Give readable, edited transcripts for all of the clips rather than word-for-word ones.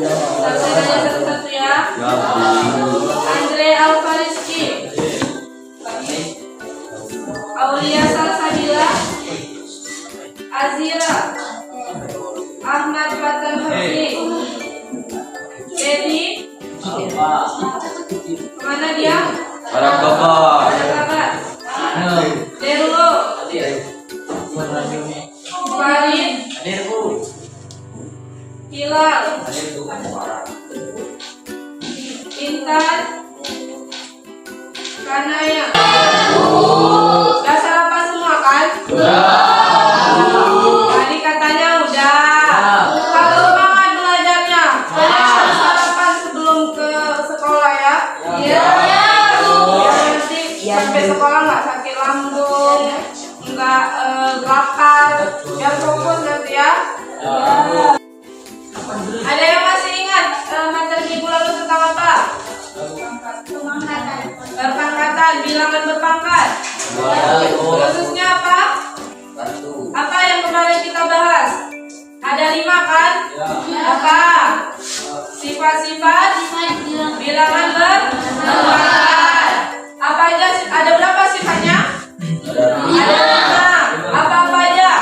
Selesai aja satu-satu ya. Andre Alfariski, Aulia Salsabila, Azira, Ahmad Fatan Hafni, Dedi, kemana dia? Para bapak. Derlo, Farid, Hilal, Intan, Kanaya. Udah sarapan semua kan? Tadi katanya udah. Kalau semangat belajarnya, kalian harus sarapan sebelum ke sekolah ya. Iya. Nanti sampai sekolah nggak sakit lambung, nggak lapar, biar fokus nanti ya. Ada yang masih ingat materi minggu lalu tentang apa? Berpangkatan, bilangan berpangkat. Khususnya apa? Apa yang kemarin kita bahas? Ada 5 kan? Apa? Sifat-sifat bilangan berpangkat. Apa aja? Ada berapa sifatnya? Ada 5. Apa-apa aja?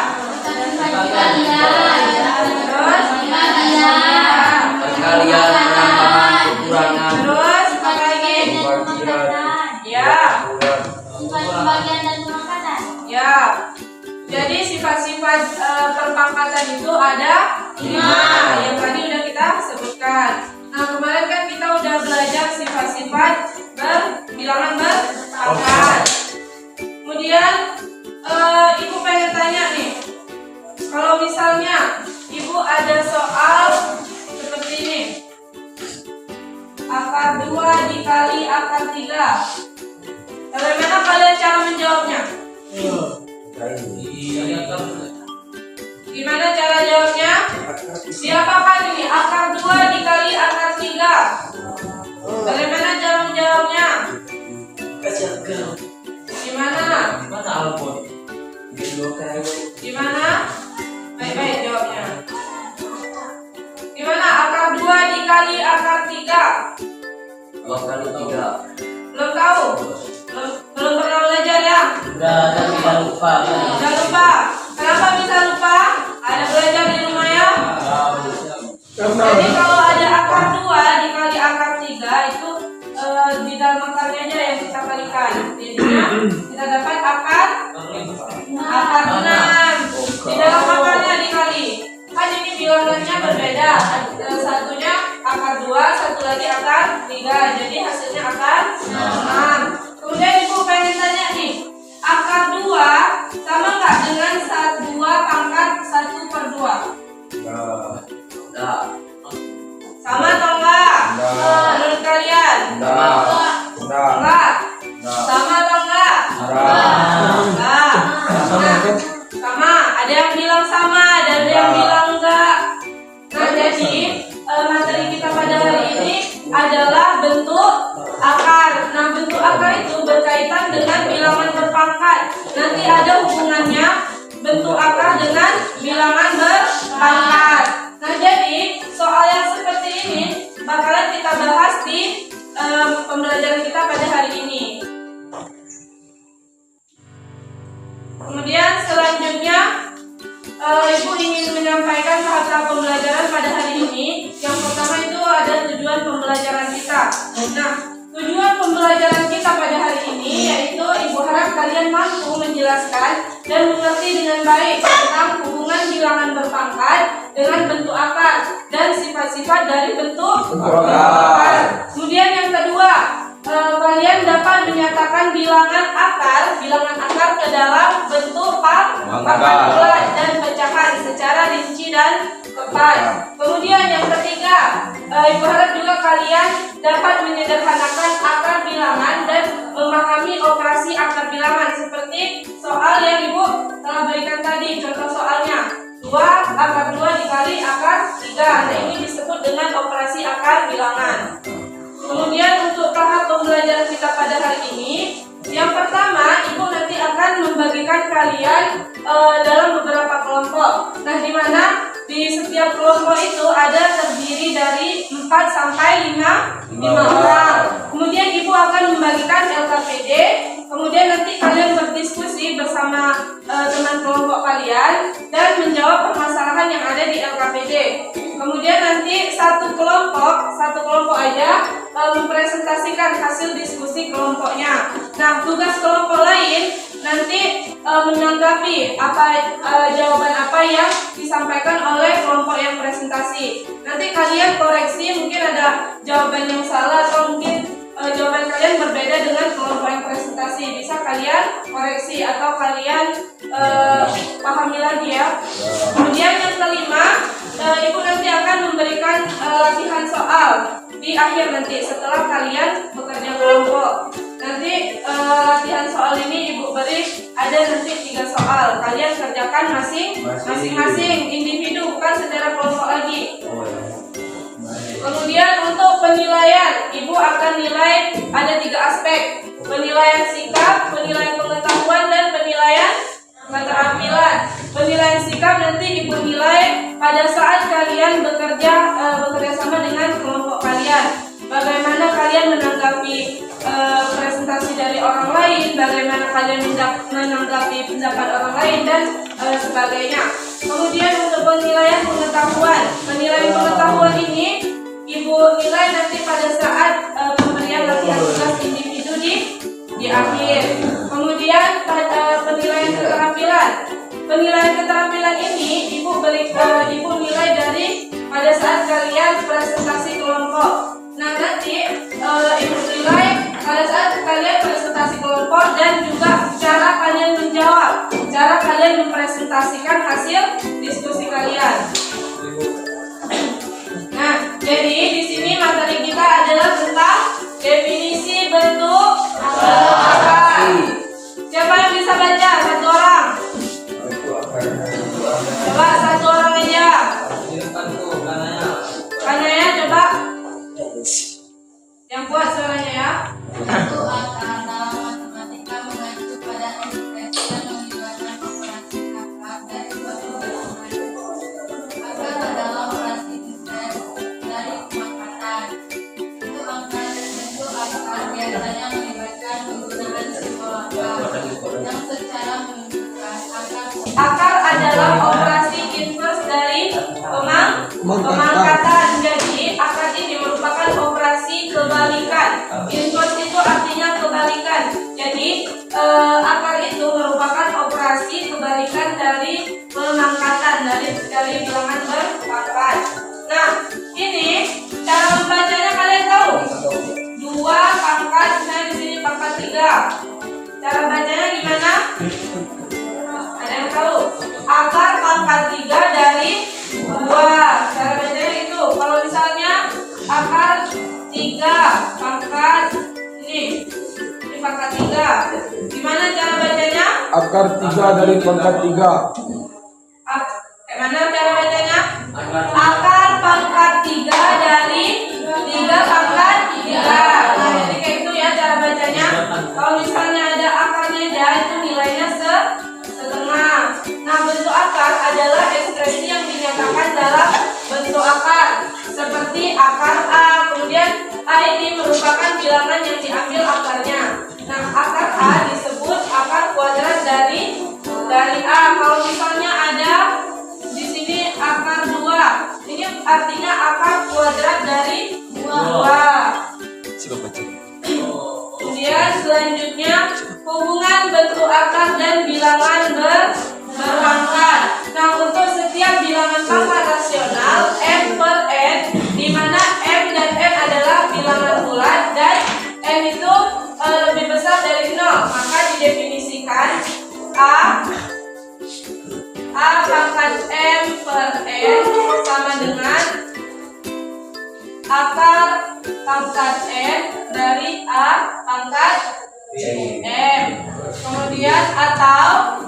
Kalian penambahan, kekurangan. Terus apa lagi? Ya. Ya. Jadi sifat-sifat perpangkatan itu ada 5 yang tadi udah kita sebutkan. Nah, kemarin kan kita udah belajar sifat-sifat bilangan berpangkat. Kemudian ibu pengen tanya nih, kalau misalnya ibu ada soal seperti ini, akar 2 dikali akar 3, bagaimana kalian cara menjawabnya? Gimana cara jawabnya? Diapakan ini? Akar 2 dikali akar 3, bagaimana cara menjawabnya? Gimana? Gimana? Baik-baik jawabnya. Gimana? Akar 2 dikali akar 3? 2 kali 3. Belum tahu? Belum pernah belajar ya? Udah, tapi udah lupa. Udah lupa. Kenapa bisa lupa? Ada belajar di rumah ya? Jadi kalau ada akar 2 dikali akar 3 itu di dalam akarnya aja yang kita kalikan. Jadinya kita dapat akar 6. Di dalam akarnya dikali. Kan ini bilangannya berbeda. Satunya akar 2, satu lagi akar 3. Jadi hasilnya akar 6. Kemudian ibu pengen tanya nih, akar 2 sama nggak dengan 2 pangkat 1/2? Enggak. Sama atau enggak? Menurut kalian? Enggak. Sama atau enggak? Enggak. Sama. Ada yang bilang sama, ada yang bilang enggak. Nah, jadi materi kita pada hari ini adalah bentuk akar. Nah, bentuk akar itu berkaitan dengan bilangan berpangkat. Nanti ada hubungannya bentuk akar dengan bilangan berpangkat. Nah, jadi soal yang seperti ini bakalan kita bahas di pembelajaran kita pada hari ini. Kemudian selanjutnya ibu ingin menyampaikan tahap pembelajaran pada hari ini. Yang pertama itu ada tujuan pembelajaran kita. Nah, tujuan pembelajaran kita pada hari ini yaitu ibu harap kalian mampu menjelaskan dan mengerti dengan baik tentang hubungan bilangan berpangkat dengan bentuk akar dan sifat-sifat dari bentuk akar. Kemudian yang kedua, kalian dapat menyatakan bilangan akar ke dalam bentuk pangkat bulat dan pecahan secara rinci dan tepat. Kemudian yang ketiga, ibu harap juga kalian dapat menyederhanakan akar bilangan dan memahami operasi akar bilangan seperti soal yang ibu telah berikan tadi. Contoh soalnya 2 akar 2 dikali akar 3. Nah, ini disebut dengan operasi akar bilangan. Kemudian untuk tahap pembelajaran kita pada hari ini, yang pertama ibu nanti akan membagikan kalian dalam beberapa kelompok. Nah, di mana di setiap kelompok itu ada terdiri dari 4 sampai 5 orang. Kemudian ibu akan membagikan LKPD. Kemudian nanti kalian berdiskusi bersama teman kelompok kalian dan menjawab permasalahan yang ada di LKPD. Kemudian nanti satu kelompok aja mempresentasikan hasil diskusi kelompoknya. Nah, tugas kelompok lain nanti menanggapi jawaban apa yang disampaikan oleh kelompok yang presentasi. Nanti kalian koreksi, mungkin ada jawaban yang salah atau mungkin jawaban kalian berbeda dengan kelompok yang presentasi. Bisa kalian koreksi atau kalian pahami lagi ya. Kemudian yang kelima, ibu nanti akan memberikan latihan soal di akhir nanti setelah kalian bekerja kelompok. Nanti latihan soal ini ibu beri ada nanti 3 soal. Kalian kerjakan masing-masing individu, bukan secara kelompok lagi. Kemudian untuk penilaian, ibu akan nilai ada 3 aspek: penilaian sikap, penilaian pengetahuan, dan penilaian keterampilan. Penilaian sikap nanti ibu nilai pada saat kalian bekerja sama dengan kelompok kalian. Bagaimana kalian menanggapi presentasi dari orang lain, bagaimana kalian menanggapi pendapat orang lain, dan sebagainya. Kemudian untuk penilaian pengetahuan ini ibu nilai nanti pada saat pemberian latihan tugas individu di akhir. Kemudian penilaian keterampilan ini ibu nilai dari pada saat kalian presentasi kelompok. Nah, nanti ibu nilai pada saat kalian presentasi kelompok dan juga cara kalian menjawab, cara kalian mempresentasikan hasil diskusi kalian. Nah, jadi di sini materi kita adalah tentang definisi bentuk akar. Siapa yang bisa baca? Satu orang. Coba satu orang aja. Kananya coba. Yang kuat suaranya ya. Bentuk akar dalam matematika mengacu pada ekspresi yang melibatkan operasi akar dari suatu bilangan. Akar adalah operasi diskret dari pemangkatan. Bentuk akar dan bentuk akar biasanya melibatkan penggunaan simbol akar yang secara menunjukkan akar. Akar adalah operasi inverse dari pemangkatan. Jadi akar ini merupakan operasi kebalikan. Inverse itu artinya kebalikan. Jadi akar itu merupakan operasi kebalikan dari pemangkatan, dari bilangan berpangkat. Nah, ini cara membacanya kalian tahu? 2 pangkat, misalnya di sini pangkat 3. Cara bacanya gimana? Ada yang tahu? Akar pangkat 3 dari 2. Cara bacanya itu. Kalau misalnya akar 3 pangkat ini pangkat 3. Gimana cara bacanya? Akar 3 dari pangkat 3. Gimana cara bacanya? Akar pangkat 3 dari 3 pangkat 3. Nah, jadi kayak itu ya cara bacanya. Kalau misalnya ada akarnya aja, itu nilainya setengah. Nah, bentuk akar adalah ekspresi yang dinyatakan dalam bentuk akar, seperti akar A. Kemudian A ini merupakan bilangan yang diambil akarnya. Nah, akar A disebut akar kuadrat dari A. Kalau misalnya ada di sini akar 2, ini artinya akar kuadrat dari 2. Kemudian selanjutnya hubungan bentuk akar dan bilangan berpangkat. Nah, untuk setiap bilangan pangkat rasional m per n, di mana m dan n adalah bilangan bulat dan n itu lebih besar dari 0, maka didefinisikan a pangkat m per n sama dengan akar pangkat n dari a pangkat m. Kemudian atau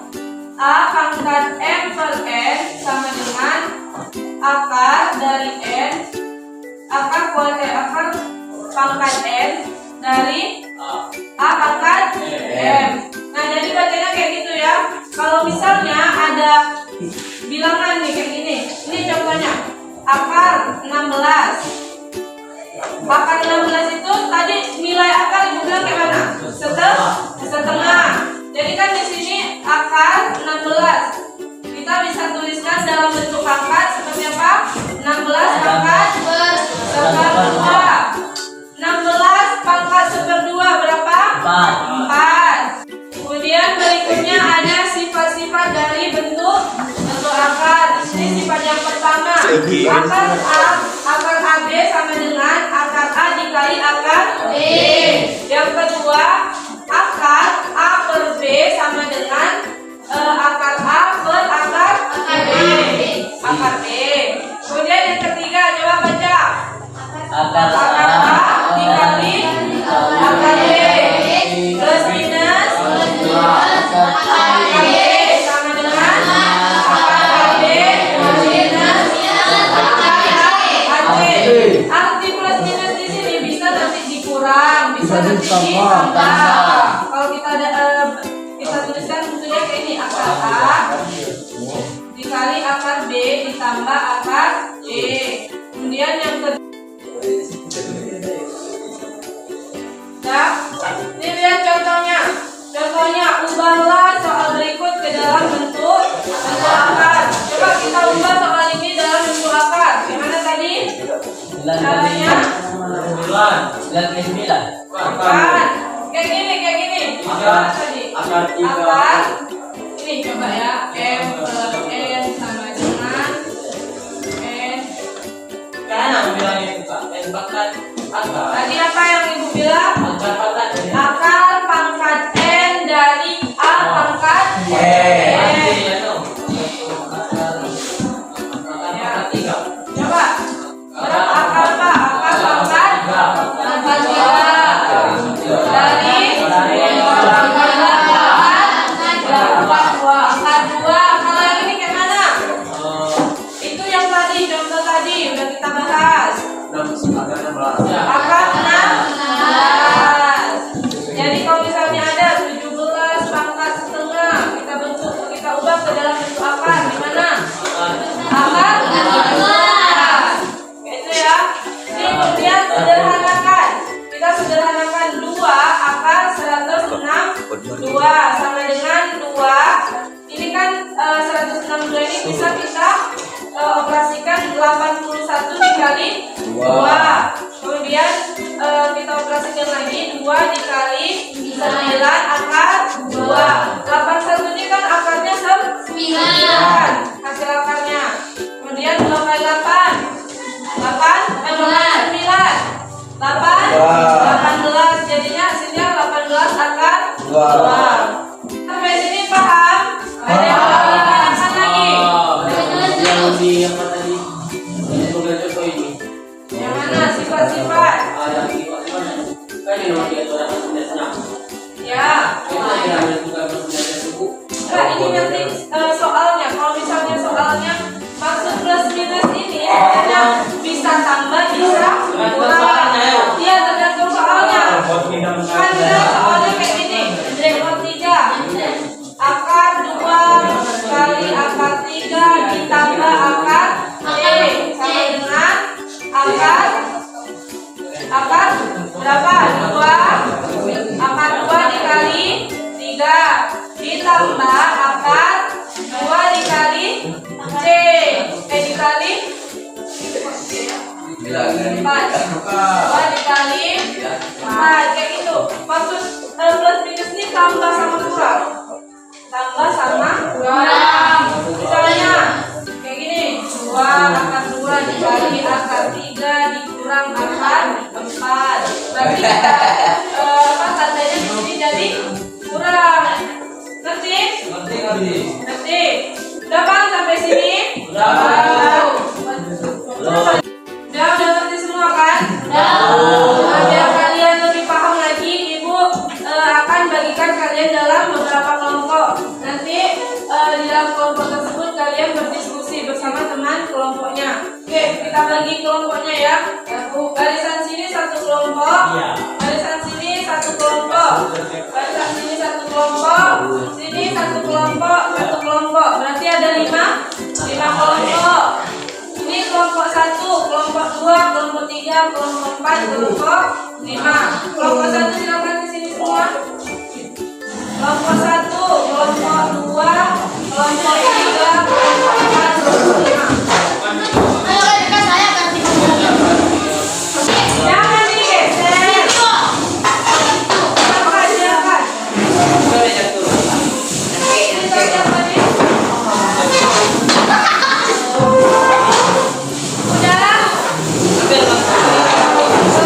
a pangkat m per n sama dengan akar dari n, akar pangkat n dari a pangkat m. Nah, jadi bacanya kayak gitu ya. Kalau misalnya ada bilangan nih kayak gini, ini coba akar 16. Akar 16 itu tadi nilai akar ibu bilang kayak mana? Setengah. Jadi kan di sini akar 16. Kita bisa tuliskan dalam bentuk pangkat seperti apa? 16 pangkat seperdua. 16 pangkat seperdua berapa? 4. Kemudian berikutnya ada sifat-sifat dari bentuk akar. Di sini sifat yang pertama, akar AB sama dengan akar A dikali akar B. Yang kedua, akar A per B sama dengan akar A per akar B. Akar B. Kemudian yang ketiga, coba baca. Akar A dikali akar B. Plus minus akar B sama dengan akar B minus akar A. Arti plus minus di sini bisa nanti dikurang, bisa nanti ditambah. Kalau kita tuliskan bentuknya kayak ini, akar A dikali akar B ditambah akar B. Kemudian yang kedua, ini lihat contohnya. Ubahlah soal berikut ke dalam bentuk akar. Coba kita ubah soal ini dalam bentuk akar. Gimana tadi? Caranya? 9. Bukan. Kayak gini. Gimana tadi? Akar 3. Akar. Ini coba ya. M per N sama dengan N. Kan aku bilang itu Kak. N pangkat akar. Tadi apa yang ibu bilang? Akar pangkat Akar pangkat N dari A pangkat N. Coba. Berapa akar Pak? Akar pangkat 3. Dari akar 2. Kalau yang ini kayak mana? Itu yang tadi, contoh tadi udah kita bahas. Akar 16. Jadi kalau misalnya ada 17 pangkat setengah, kita ubah ke dalam bentuk akar. Gimana? Akar 16. Itu ya. Ini kemudian sederhanakan. Kita sederhanakan 2 akar 162 sama dengan 2. Ini kan 162 ini bisa kita operasikan 81 dikali 2. Kemudian kita operasikan lagi 2 dikali 9 akar 2. 81 ini kan akarnya 9. Hasil akarnya. Kemudian 2 kali 8. 18. Jadinya hasilnya 18 akar 2. Sampai sini paham? Ada yang mau ditanyakan lagi? Yang apa tadi? Ini sudah contoh ini. Yang mana sifat-sifat? Yang ini kan ini nomor 3 orang sudah senang. Ya. Nah, ini nanti soalnya. Kalau misalnya soalnya maksud plus minus ini hanya bisa tambah, bisa kurang. Iya, tergantung soalnya. Kan soalnya kayak gini. Rekor 3 akar 2 kali akar 3 ditambah akar E sama dengan akar berapa? 2. Akar 2 dikali 3 ditambah akar 2 dikali C dikali 4. 2 dikali 4 kayak gitu. Maksud plus minus ini tambah sama kurang. Tambah sama kurang. Misalnya kayak gini, 2 akar 2 dikali akar 3 dikurang akar 4. Berarti kita tandanya di sini jadi kurang. Ngerti? Ngerti. Udah Bang sampai sini? Udah ngerti semua kan? Nah, biar kalian lebih paham lagi, Ibu akan bagikan kalian dalam beberapa kelompok. Nanti di dalam kelompok tersebut kalian berdiskusi bersama teman kelompoknya. Oke, kita bagi kelompoknya ya. Barisan sini satu kelompok, barisan sini satu kelompok, barisan sini satu kelompok, sini satu kelompok, satu kelompok. Berarti ada 5 kelompok. Ini kelompok 3, kelompok 4, kelompok 5. Kelompok 1 silakan di sini semua. Kelompok 1, kelompok 2, kelompok 3, kelompok 4, kelompok 5. Ayo kakak saya ganti baju. Jangan digeser. Silakan, silakan. Kita siapa nih? Udah?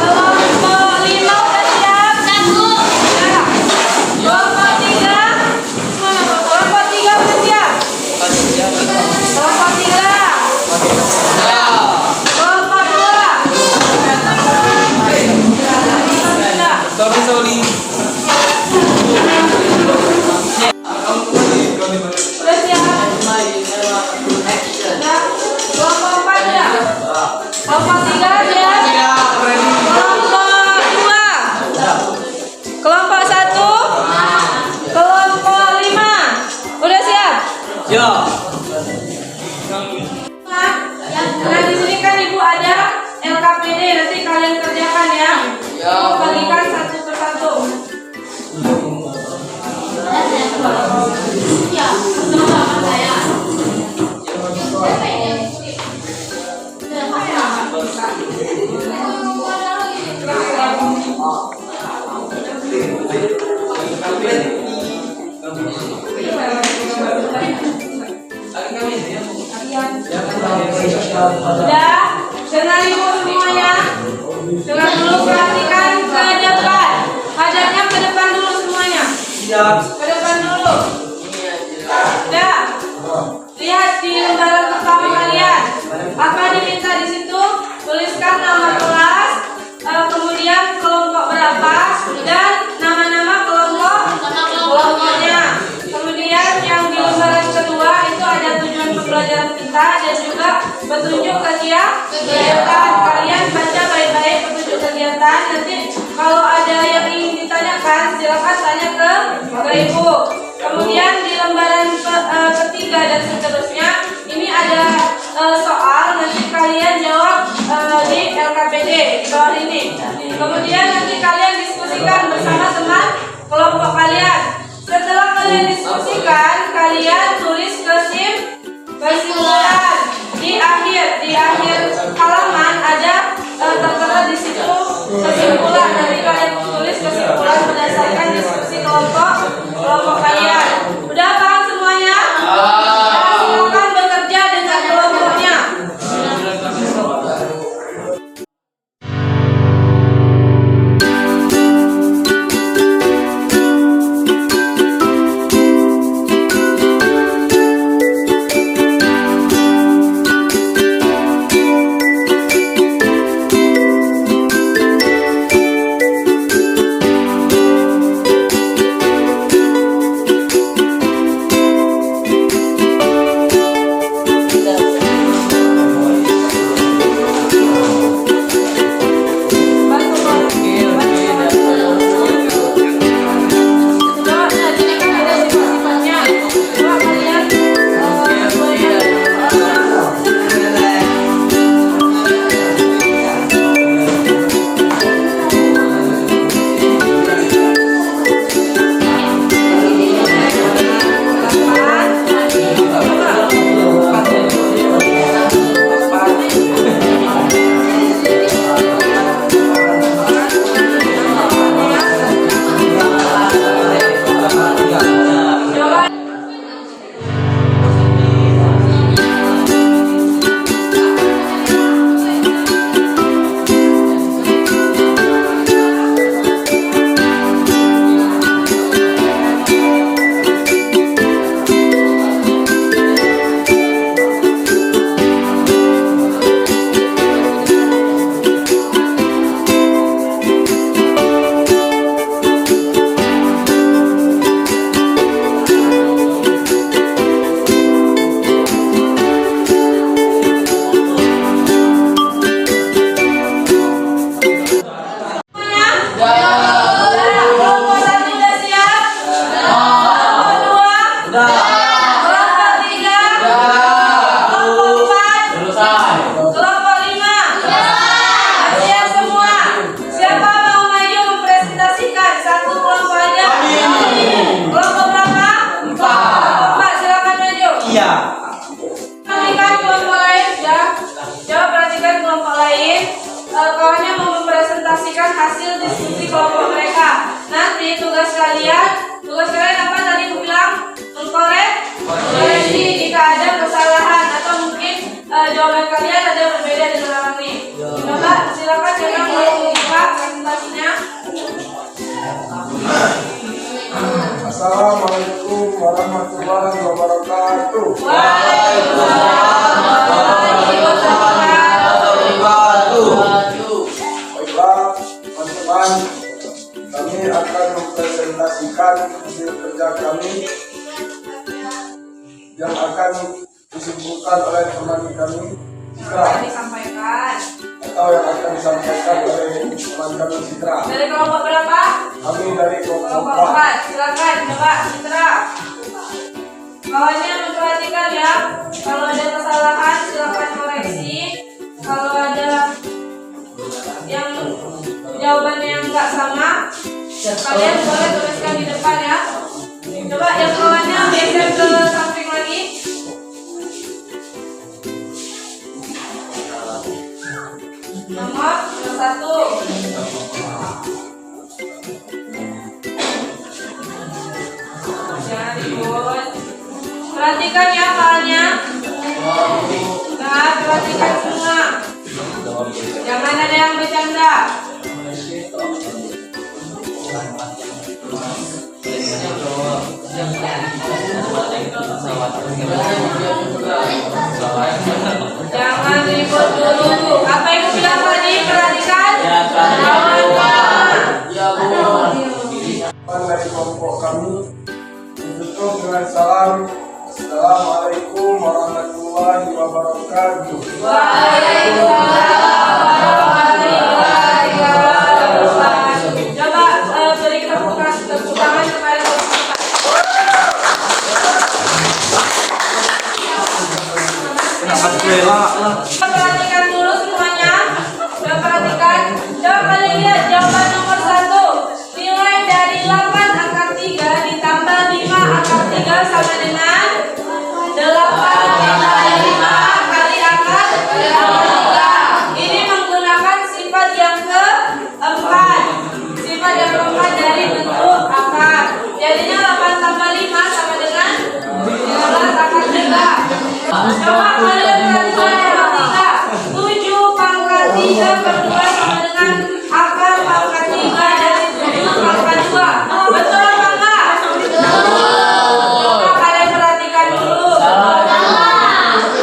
Kelompok 5 udah siap? Udah. Kelompok 3. Kelompok 3 udah siap? Kelompok 3. Kelompok 2. Sorry, sorry. Udah siap? Udah. Kelompok 4 ya? Kelompok 3 ya? Kelompok 2. Kelompok 1. Kelompok 5. Udah siap? Ya. Nah, di sini kan Ibu ada LKPD, nanti kalian kerjakan ya. Ibu bagikan satu persatu. Ya, sama saya. Udah, dengar Ibu semuanya. Dengar dulu, perhatikan ke depan. Hadapnya ke depan dulu semuanya. Ke depan dulu. Udah. Lihat di lembaran pertama kalian. Apa diminta di situ? Tuliskan nama kelas, kemudian kelompok berapa, dan nama-nama kelompoknya. Kemudian yang di lembaran kedua itu ada tujuan pembelajaran kita dan juga petunjuk kegiatan. Kalian baca baik-baik petunjuk kegiatan. Nanti kalau ada yang ingin ditanyakan, silakan tanya ke Ibu. Kemudian di lembaran ketiga dan seterusnya ini ada soal, nanti kalian jawab di LKPD di bawah ini. Kemudian nanti kalian diskusikan bersama teman kelompok kalian. Setelah kalian diskusikan, kalian tulis kesimpulan di akhir halaman ada tertera di situ kesimpulan. Nanti kalian tulis kesimpulan berdasarkan diskusi kelompok kalian. Udah paham semuanya? Nah, silakan bekerja dengan kelompoknya. kawannya mau mempresentasikan hasil diskusi kelompok mereka. Nanti tugas kalian apa tadi aku bilang? Mengkoreksi jika ada kesalahan atau mungkin jawaban kalian ada yang berbeda dengan orang ini. Coba silakan jangan mulai membuka presentasinya. Assalamualaikum warahmatullahi wabarakatuh. Waalaikumsalam warahmatullahi wabarakatuh. Baiklah, teman-teman, kami akan mempresentasikan hasil kerja kami yang akan disimpulkan oleh teman kami Citra, Disampaikan. atau yang akan disampaikan oleh teman kami Citra. Dari kelompok berapa? Kami dari Kelompok kelompok 4. Silakan coba Citra. Kawannya memperhatikan ya. Kalau ada kesalahan silakan koreksi. Kalau ada yang jawabannya yang nggak sama, kalian boleh tuliskan di depan ya. Coba yang kawannya geser ke samping lagi. Nomor 1. Jangan ribut. Perhatikan ya soalnya. Nah, perhatikan semua. Jangan ada yang bercanda. Jangan ribut dulu. Apa yang aku bilang tadi? Perhatikan. dari kelompok kami ditutup dengan salam. Assalamualaikum warahmatullahi wabarakatuh. Waalaikumsalam warahmatullahi wabarakatuh. Coba beri tepuk tangan kepada perhatikan dulu semuanya. Coba perhatikan. Coba kalian lihat jawaban nomor 1. Nilai dari 8 akar 3 ditambah 5 akar 3 sama dengan 8 ditambah 5 kali akar 3. Ini menggunakan sifat yang keempat. Sifat yang keempat dari bentuk akar. Jadinya 8 tambah 5 sama dengan 15 akar 3. Coba kalian perhatikan 7 pangkat 3 per 2 sama dengan akar pangkat 3 dari 7 pangkat 2. Betul apa enggak? Coba kalian perhatikan dulu.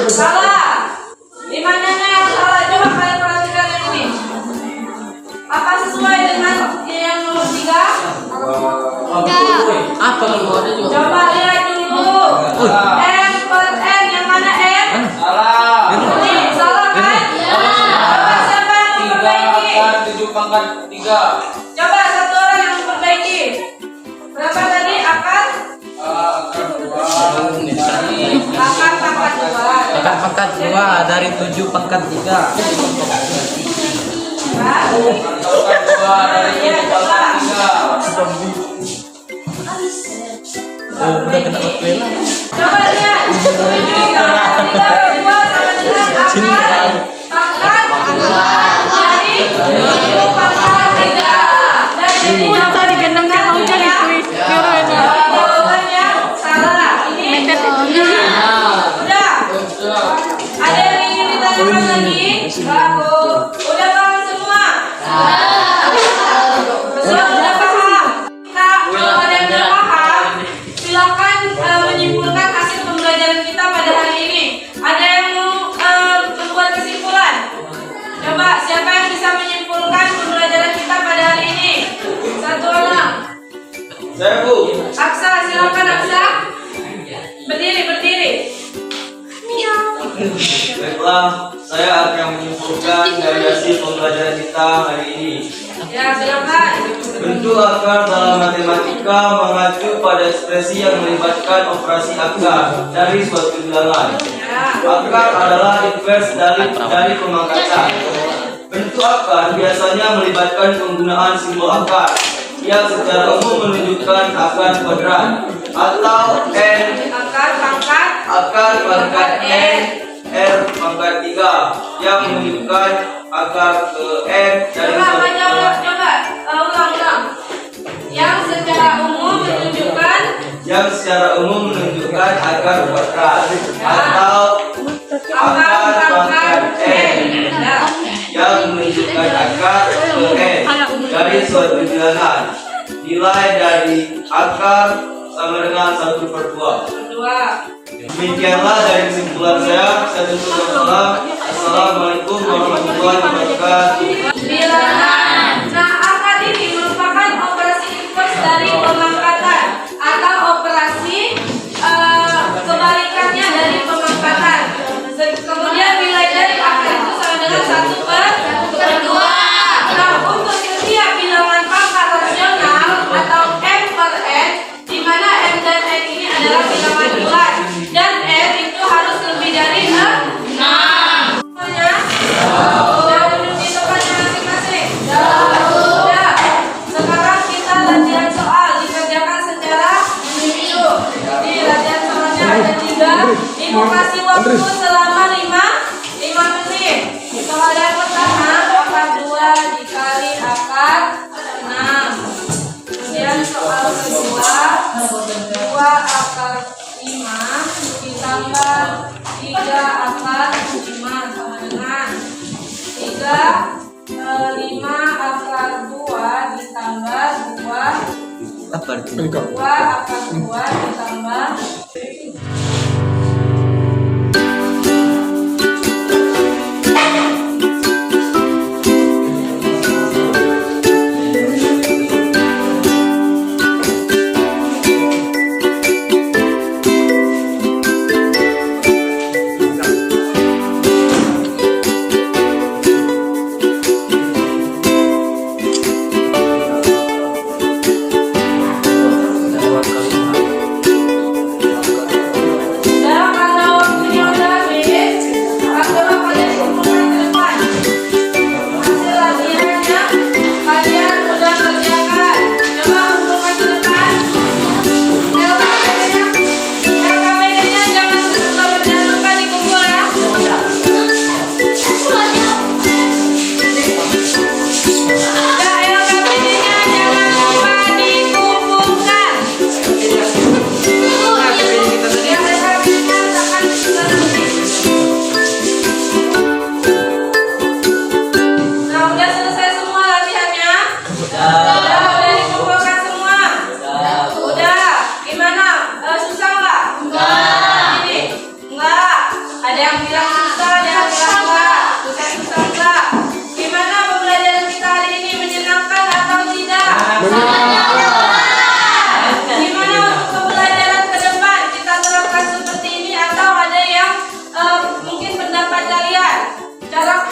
Salah. Di mananya yang salah? Coba kalian perhatikan yang ini. Apa sesuai dengan yang nomor 3? Apa kalau ada juga? Coba lihat dulu. M per N, yang mana M? Salah. Ini salah kan? Coba siapa yang memperbaiki? 7 pangkat 3. Coba satu orang yang memperbaiki. Berapa tadi akar? Akar pangkat 2. Akar pangkat 2 dari 7 pangkat 3. Nah, Pangkat 2 dari 7 pangkat 3. Udah kena waktu. coba lihat. 7 pangkat 3 per 2 sama dengan akar pangkat 2 dari 7 pangkat 3. Dan ini jawabannya salah. Ini udah. Ada yang ingin ditanyakan lagi? Bagus. Udah paham semua? Semua udah paham? Kalau ada yang belum paham, silakan menyimpulkan hasil pembelajaran kita pada hari ini. Ada yang mau membuat kesimpulan? Coba siapa yang bisa menyimpulkan pembelajaran kita pada hari ini? Satu orang. Saya Bu. Aksa, silakan Aksa. Berdiri. Baiklah, saya akan menyimpulkan dari hasil pembelajaran kita hari ini. Ya, silakan. Bentuk akar dalam matematika mengacu pada ekspresi yang melibatkan operasi akar dari suatu bilangan. Ya. Akar adalah invers dari pemangkatan. Bentuk akar biasanya melibatkan penggunaan simbol akar yang secara umum menunjukkan akar kuadrat atau n Akar pangkat akar pangkat n R pangkat 3 yang menunjukkan akar ke N dari ulang. Yang secara umum menunjukkan akar kuadrat atau akar pangkat N yang menunjukkan akar ke N dari suatu bilangan. Nilai dari akar sama dengan 1/2. Demikianlah dari kesimpulan saya. Saya tutup dengan salam. Assalamualaikum warahmatullahi wabarakatuh. bilangan. Nah, akar ini merupakan operasi inverse dari pemangkatan atau operasi kebalikannya dari pemangkatan. Kemudian nilai dari akar itu sama dengan 1/2. Nah, untuk setiap bilangan pangkat rasional atau M per N, di mana M dan N ini adalah bilangan bulat dan N itu harus lebih dari 6. Sudah duduk di tempatnya masing-masing? Sudah. Sekarang kita latihan soal dikerjakan secara individu. Di latihan soalnya ada 3. Ibu kasih waktu selama 5 menit. Soal yang pertama, akar 2 dikali akar 6. Kemudian soal kedua, 2 akar 5 ditambah 3 akar 5 sama dengan 5 akar 2 ditambah 2 Apa itu? 2 akar 2 ditambah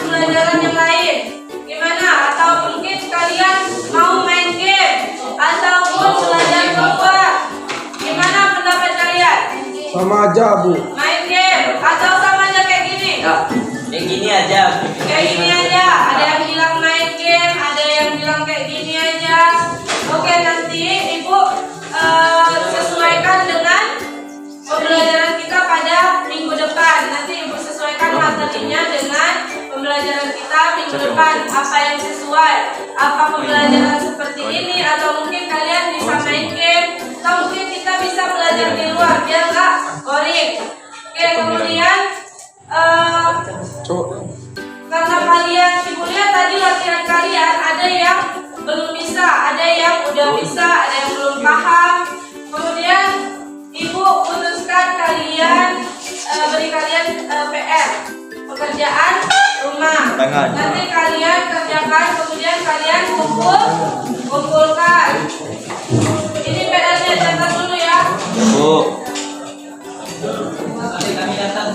pembelajaran yang lain gimana? Atau mungkin kalian mau main game ataupun belajar keluar? Gimana pendapat kalian? Sama aja, Bu. Main game atau sama aja kayak gini? Ya, kayak gini aja. Kayak gini aja. Ada yang bilang main game, ada yang bilang kayak gini aja. Oke, nanti Ibu sesuaikan dengan pembelajaran kita pada minggu depan. Nanti Ibu sesuaikan materinya dengan pembelajaran kita minggu depan. Apa yang sesuai? Apa pembelajaran seperti ini? Atau mungkin kalian bisa main game? Atau mungkin kita bisa belajar di luar biar nggak boring. Oke, kemudian karena kalian, Ibu lihat tadi latihan kalian ada yang belum bisa, ada yang udah bisa, ada yang belum paham. Kemudian Ibu putuskan kalian beri kalian PR, pekerjaan rumah. Nanti kalian kerjakan, kemudian kalian kumpulkan. Ini PR-nya catat dulu ya. Bu. Kami datang.